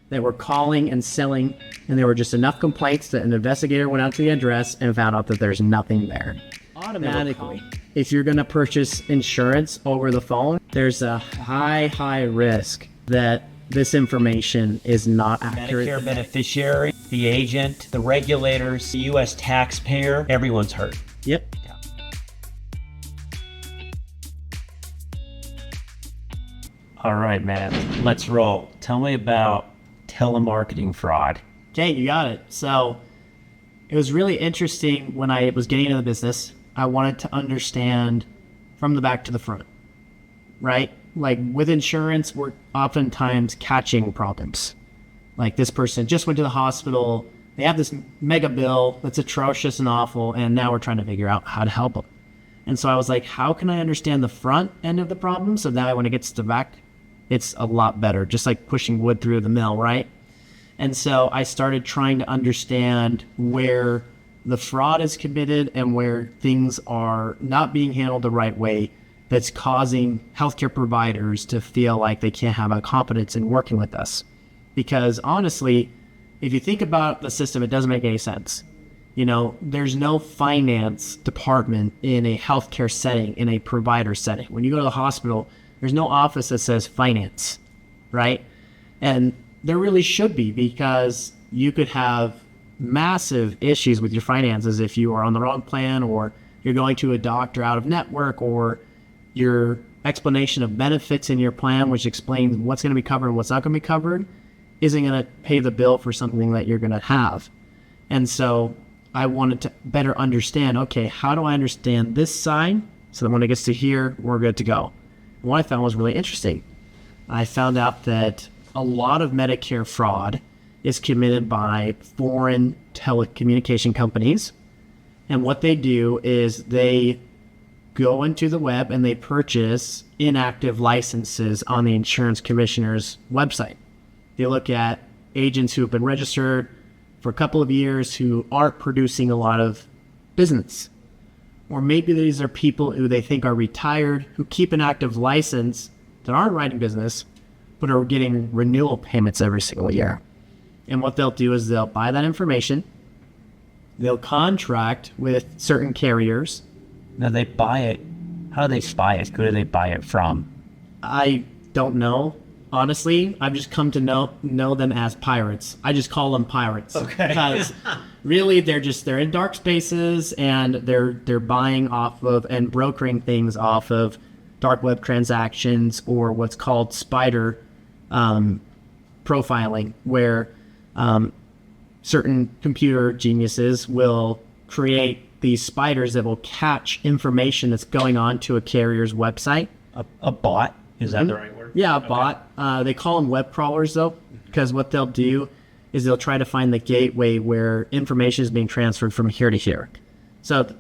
that were calling and selling, and there were just enough complaints that an investigator went out to the address and found out that there's nothing there. Automatically, if you're going to purchase insurance over the phone, there's a high risk that this information is not accurate. Medicare beneficiary, the agent, the regulators, the U.S. taxpayer, everyone's hurt. Yep. All right, man, let's roll. Tell me about telemarketing fraud. Okay, you got it. So it was really interesting when I was getting into the business. I wanted to understand from the back to the front, right? Like with insurance, we're oftentimes catching problems. Like this person just went to the hospital. They have this mega bill that's atrocious and awful, and now we're trying to figure out how to help them. And so I was like, how can I understand the front end of the problem so that when it gets to the back, it's a lot better, just like pushing wood through the mill, right? And so I started trying to understand where the fraud is committed and where things are not being handled the right way that's causing healthcare providers to feel like they can't have a confidence in working with us. Because honestly, if you think about the system, it doesn't make any sense. You know, there's no finance department in a healthcare setting, in a provider setting. When you go to the hospital, there's no office that says finance, right? And there really should be, because you could have massive issues with your finances if you are on the wrong plan, or you're going to a doctor out of network, or your explanation of benefits in your plan, which explains what's going to be covered and what's not going to be covered, isn't going to pay the bill for something that you're going to have. And so I wanted to better understand, okay, how do I understand this side so that when it gets to here, we're good to go? And what I found was really interesting. I found out that a lot of Medicare fraud is committed by foreign telecommunication companies. And what they do is they go into the web and they purchase inactive licenses on the insurance commissioner's website. They look at agents who have been registered for a couple of years who aren't producing a lot of business. Or maybe these are people who they think are retired, who keep an active license that aren't writing business, but are getting renewal payments every single year. And what they'll do is they'll buy that information, they'll contract with certain carriers. Now they buy it. How do they buy it? Who do they buy it from? I don't know. Honestly, I've just come to know them as pirates. I just call them pirates. Okay. Because really they're in dark spaces, and they're buying off of and brokering things off of dark web transactions, or what's called spider profiling, where certain computer geniuses will create these spiders that will catch information that's going on to a carrier's website. A bot? Is that the right word? Yeah, a bot. They call them web crawlers, though, because what they'll do is they'll try to find the gateway where information is being transferred from here to here. So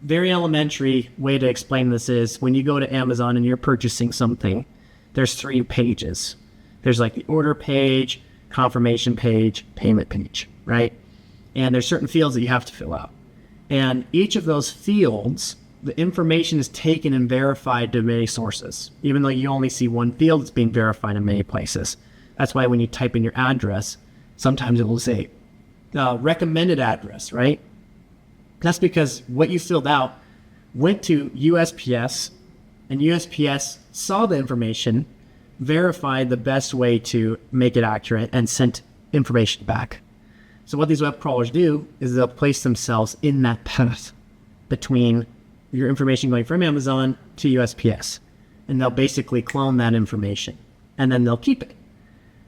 very elementary way to explain this is when you go to Amazon and you're purchasing something, there's 3 pages. There's like the order page, confirmation page, payment page, right? And there's certain fields that you have to fill out. And each of those fields, the information is taken and verified to many sources. Even though you only see one field, it's being verified in many places. That's why when you type in your address, sometimes it will say recommended address, right? That's because what you filled out went to USPS, and USPS saw the information, verified the best way to make it accurate, and sent information back. So what these web crawlers do is they'll place themselves in that path between your information going from Amazon to USPS. And they'll basically clone that information, and then they'll keep it.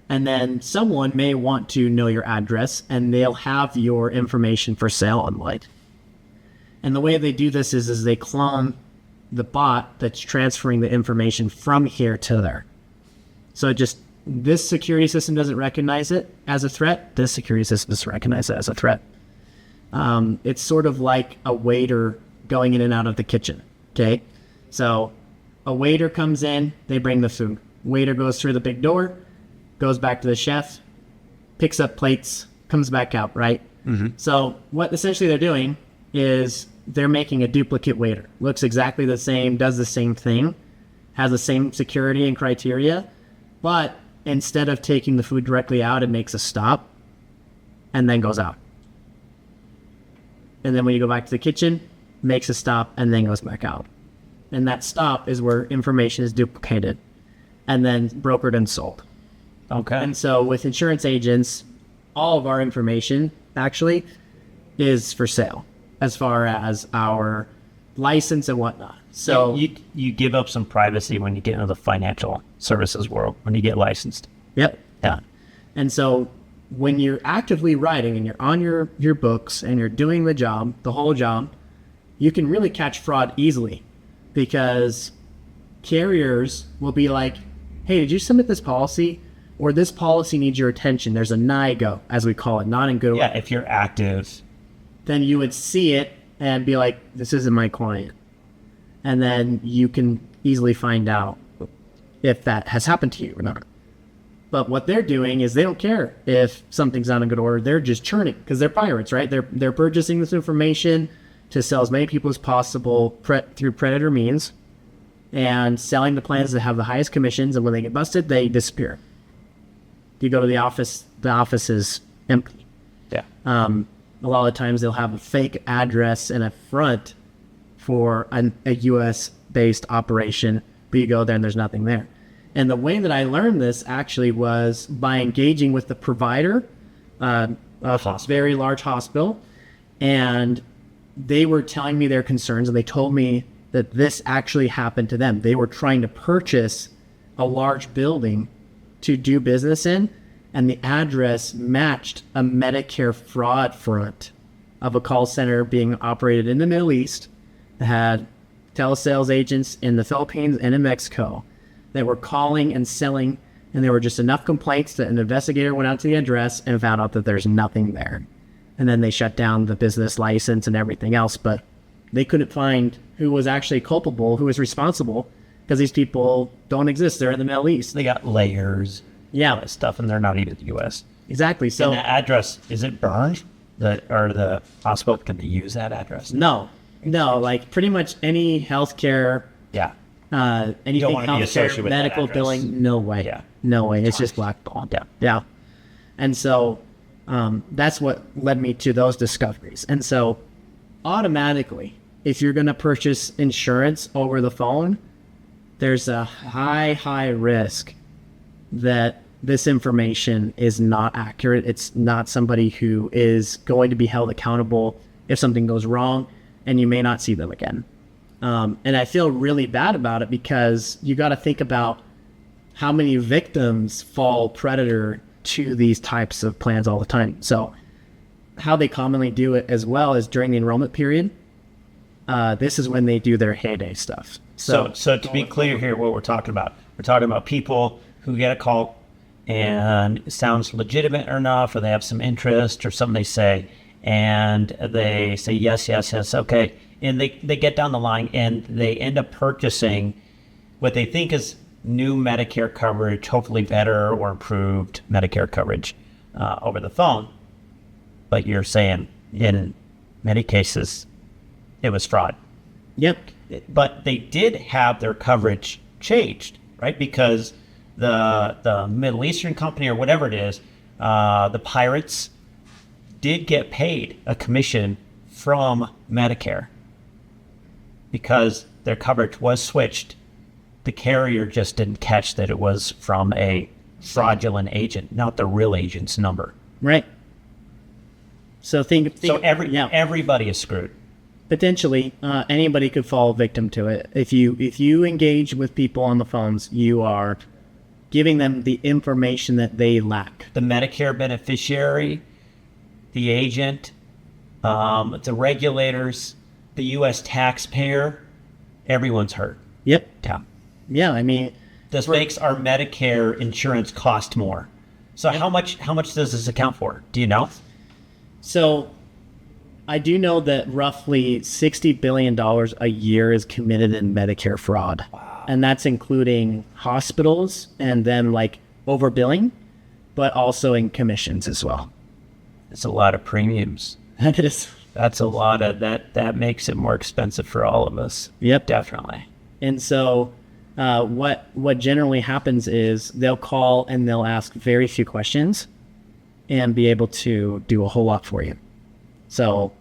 And then someone may want to know your address, and they'll have your information for sale online. And the way they do this is they clone the bot that's transferring the information from here to there. So this security system doesn't recognize it as a threat. This security system doesn't recognize it as a threat. It's sort of like a waiter going in and out of the kitchen, okay? So a waiter comes in, they bring the food. Waiter goes through the big door, goes back to the chef, picks up plates, comes back out, right? Mm-hmm. So what essentially they're doing is they're making a duplicate waiter. Looks exactly the same, does the same thing, has the same security and criteria, but instead of taking the food directly out, it makes a stop and then goes out. And then when you go back to the kitchen, makes a stop and then goes back out. And that stop is where information is duplicated and then brokered and sold. Okay. And so with insurance agents, all of our information actually is for sale as far as our license and whatnot. So you give up some privacy when you get into the financial services world, when you get licensed. Yep. Yeah. And so when you're actively writing and you're on your books and you're doing the job, the whole job, you can really catch fraud easily because carriers will be like, hey, did you submit this policy? Or this policy needs your attention. There's a NIGO, as we call it, not in good way. Yeah, if you're active. Then you would see it and be like, this isn't my client. And then you can easily find out if that has happened to you or not. But what they're doing is they don't care if something's not in good order. They're just churning because they're pirates, right? They're purchasing this information to sell as many people as possible through predator means and selling the plans that have the highest commissions. And when they get busted, they disappear. You go to the office is empty. Yeah. A lot of times they'll have a fake address and a front for a U.S.-based operation, but you go there and there's nothing there. And the way that I learned this actually was by engaging with the provider, a very large hospital, and they were telling me their concerns, and they told me that this actually happened to them. They were trying to purchase a large building to do business in, and the address matched a Medicare fraud front of a call center being operated in the Middle East that had telesales agents in the Philippines and in Mexico that were calling and selling, and there were just enough complaints that an investigator went out to the address and found out that there's nothing there. And then they shut down the business license and everything else, but they couldn't find who was actually culpable, who was responsible, because these people don't exist. They're in the Middle East. They got layers, Yeah, stuff, and they're not even the U.S. exactly. So And the address, is it burned? Or the hospital, can they use that address? no, like pretty much any healthcare, Yeah. anything don't wanna be associated healthcare, with that medical address. billing, no way. Yeah. No way. It's just blackball. Yeah. Yeah. And so that's what led me to those discoveries. And so automatically, if you're going to purchase insurance over the phone, there's a high risk that this information is not accurate. It's not somebody who is going to be held accountable if something goes wrong, and you may not see them again. And I feel really bad about it because you got to think about how many victims fall predator to these types of plans all the time. So how they commonly do it as well is during the enrollment period. This is when they do their heyday stuff. So to be clear here, what we're talking about people who get a call and it sounds legitimate enough, or they have some interest or something they say, and they say, yes, okay. And they get down the line and they end up purchasing what they think is new Medicare coverage, hopefully better or improved Medicare coverage over the phone. But you're saying in many cases, it was fraud. Yep. But they did have their coverage changed, right? Because the Middle Eastern company or whatever it is, the pirates did get paid a commission from Medicare because their coverage was switched. The carrier just didn't catch that it was from a fraudulent agent, not the real agent's number. Right. So everybody is screwed. Potentially, anybody could fall victim to it. If you engage with people on the phones, you are giving them the information that they lack. The Medicare beneficiary, the agent, the regulators, the U.S. taxpayer, everyone's hurt. Yep. Yeah. Yeah, I mean, This makes our Medicare insurance cost more. So how much does this account for? Do you know? so I do know that roughly $60 billion a year is committed in Medicare fraud. Wow. And that's including hospitals and then like overbilling, but also in commissions as well. It's a lot of premiums. That is. That's a lot of that makes it more expensive for all of us. Yep. Definitely. And so What generally happens is they'll call and they'll ask very few questions and be able to do a whole lot for you. So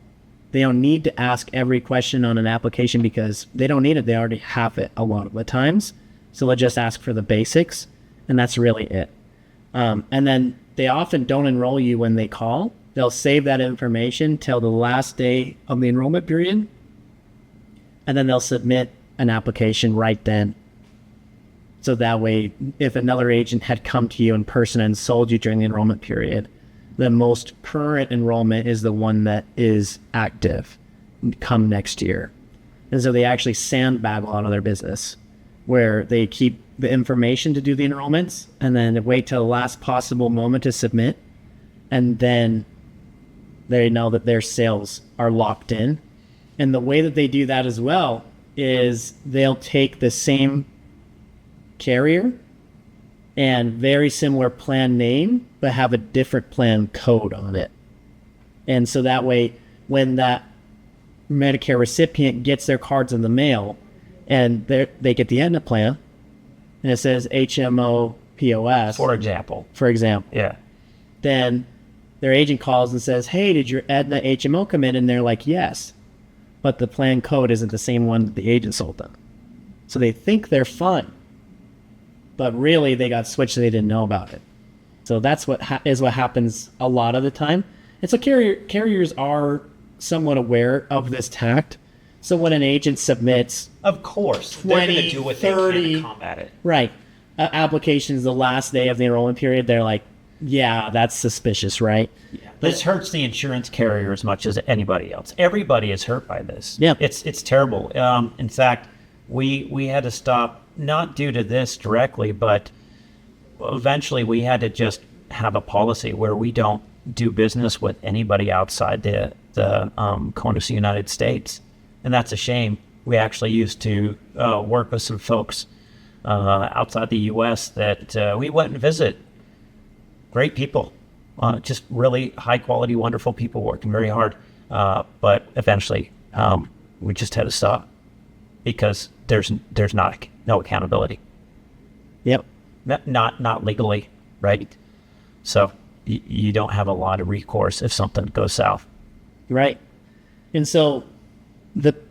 they don't need to ask every question on an application because they don't need it. They already have it a lot of the times. So they'll just ask for the basics, and that's really it. And then they often don't enroll you when they call. They'll save that information till the last day of the enrollment period, and then they'll submit an application right then. So that way, if another agent had come to you in person and sold you during the enrollment period, the most current enrollment is the one that is active come next year. And so they actually sandbag a lot of their business, where they keep the information to do the enrollments and then wait till the last possible moment to submit. And then they know that their sales are locked in. And the way that they do that as well is they'll take the same carrier and very similar plan name, but have a different plan code on it. And so that way, when that Medicare recipient gets their cards in the mail and they get the Aetna plan, and it says HMO POS, For example. Yeah. then their agent calls and says, hey, did your Aetna HMO come in? And they're like, yes. But the plan code isn't the same one that the agent sold them. So they think they're fine, but really they got switched and they didn't know about it. So that's what happens a lot of the time. And so carriers are somewhat aware of this tact. So when an agent submits, Of course. They're going 20, to do what they 30, can to combat it. right, applications the last day of the enrollment period, they're like, yeah, that's suspicious, right? This hurts the insurance carrier as much as anybody else. Everybody is hurt by this. Yeah. It's terrible. In fact, we had to stop, not due to this directly, but eventually we had to just have a policy where we don't do business with anybody outside the CONUS United States. And that's a shame. We actually used to work with some folks outside the U.S. that we went and visit. Great people, just really high quality, wonderful people working very hard. But eventually, we just had to stop because there's no accountability. Yep. Not legally, right? So you don't have a lot of recourse if something goes south. Right. And so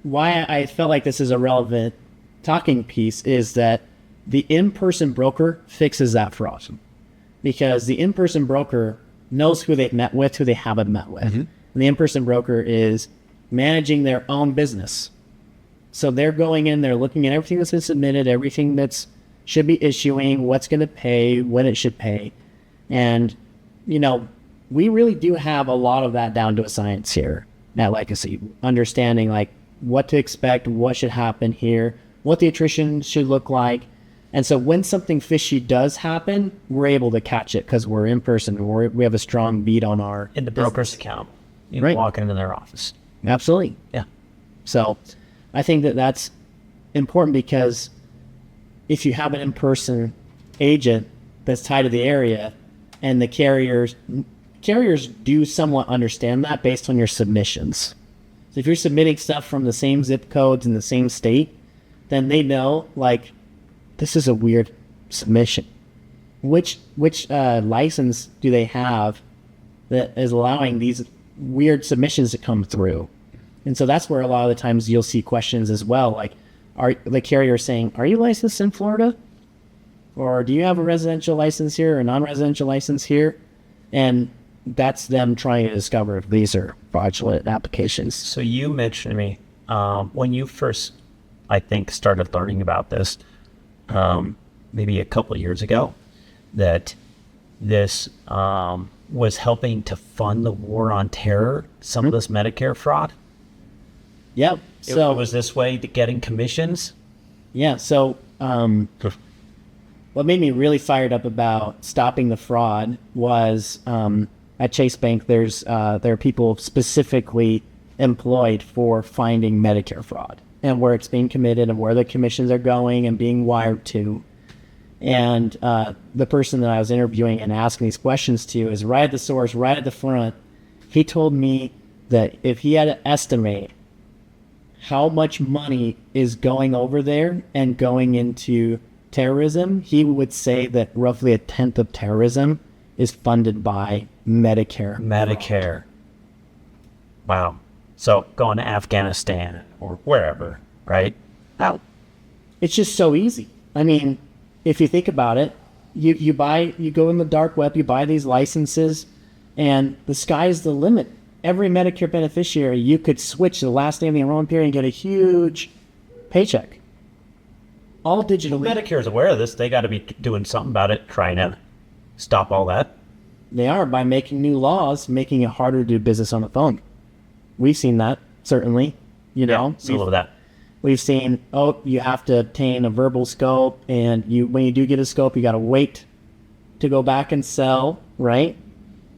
why I felt like this is a relevant talking piece is that the in-person broker fixes that fraud, because the in-person broker knows who they've met with, who they haven't met with. Mm-hmm. And the in-person broker is managing their own business. So they're going in, they're looking at everything that's been submitted, everything that's should be issuing, what's going to pay, when it should pay. And, we really do have a lot of that down to a science here at Legacy, understanding like what to expect, what should happen here, what the attrition should look like. And so when something fishy does happen, we're able to catch it because we're in person. We have a strong beat on our... In the broker's account. Right. Walking into their office. Absolutely. Yeah. So I think that that's important, because if you have an in-person agent that's tied to the area, and the carriers do somewhat understand that based on your submissions. So if you're submitting stuff from the same zip codes in the same state, then they know, like, this is a weird submission. Which license do they have that is allowing these weird submissions to come through? And so that's where a lot of the times you'll see questions as well, like, are the carrier saying, are you licensed in Florida? Or do you have a residential license here or a non-residential license here? And that's them trying to discover if these are fraudulent applications. So you mentioned to me, when you first, I think, started learning about this, maybe a couple of years ago, that this was helping to fund the war on terror, some of this Medicare fraud. Yep. So it was this way to getting commissions. Yeah. So what made me really fired up about stopping the fraud was at Chase Bank, there are people specifically employed for finding Medicare fraud and where it's being committed and where the commissions are going and being wired to. And the person that I was interviewing and asking these questions to is right at the source, right at the front. He told me that if he had to estimate how much money is going over there and going into terrorism, he would say that roughly a tenth of terrorism is funded by Medicare. Medicare. Wow. So going to Afghanistan or wherever, right? Out. It's just so easy. I mean, if you think about it, you go in the dark web, you buy these licenses, and the sky's the limit. Every Medicare beneficiary, you could switch to the last day of the enrollment period and get a huge paycheck. All digitally. Medicare is aware of this. They got to be doing something about it, trying to stop all that. They are, by making new laws, making it harder to do business on the phone. We've seen that, certainly. You know, some of that. We've seen, you have to obtain a verbal scope, and when you do get a scope, you got to wait to go back and sell, right?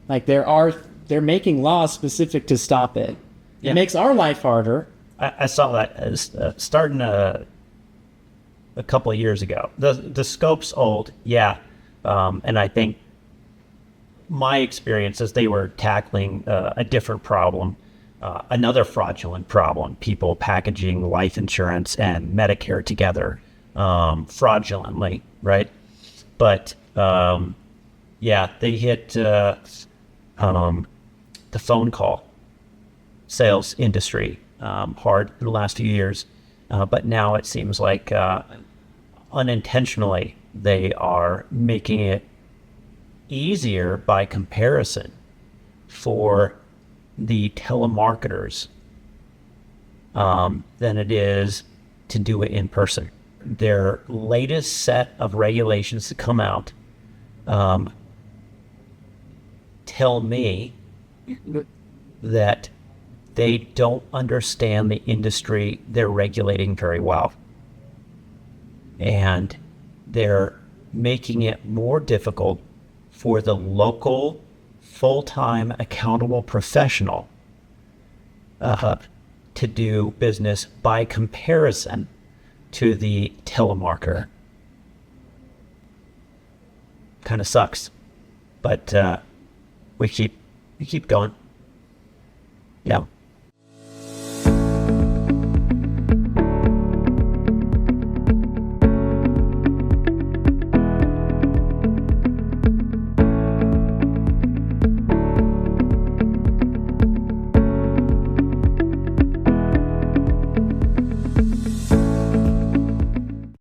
Like they're making laws specific to stop it. Yeah. It makes our life harder. I saw that as starting a couple of years ago. The scope's old, yeah, and I think my experience is they were tackling a different problem, another fraudulent problem: people packaging life insurance and Medicare together fraudulently, right? But yeah, they hit the phone call sales industry hard in the last few years, but now it seems like unintentionally they are making it easier by comparison for the telemarketers than it is to do it in person. Their latest set of regulations to come out tell me that they don't understand the industry they're regulating very well. And they're making it more difficult for the local, full-time, accountable professional to do business by comparison to the telemarketer. Kind of sucks, but we keep going. Yeah.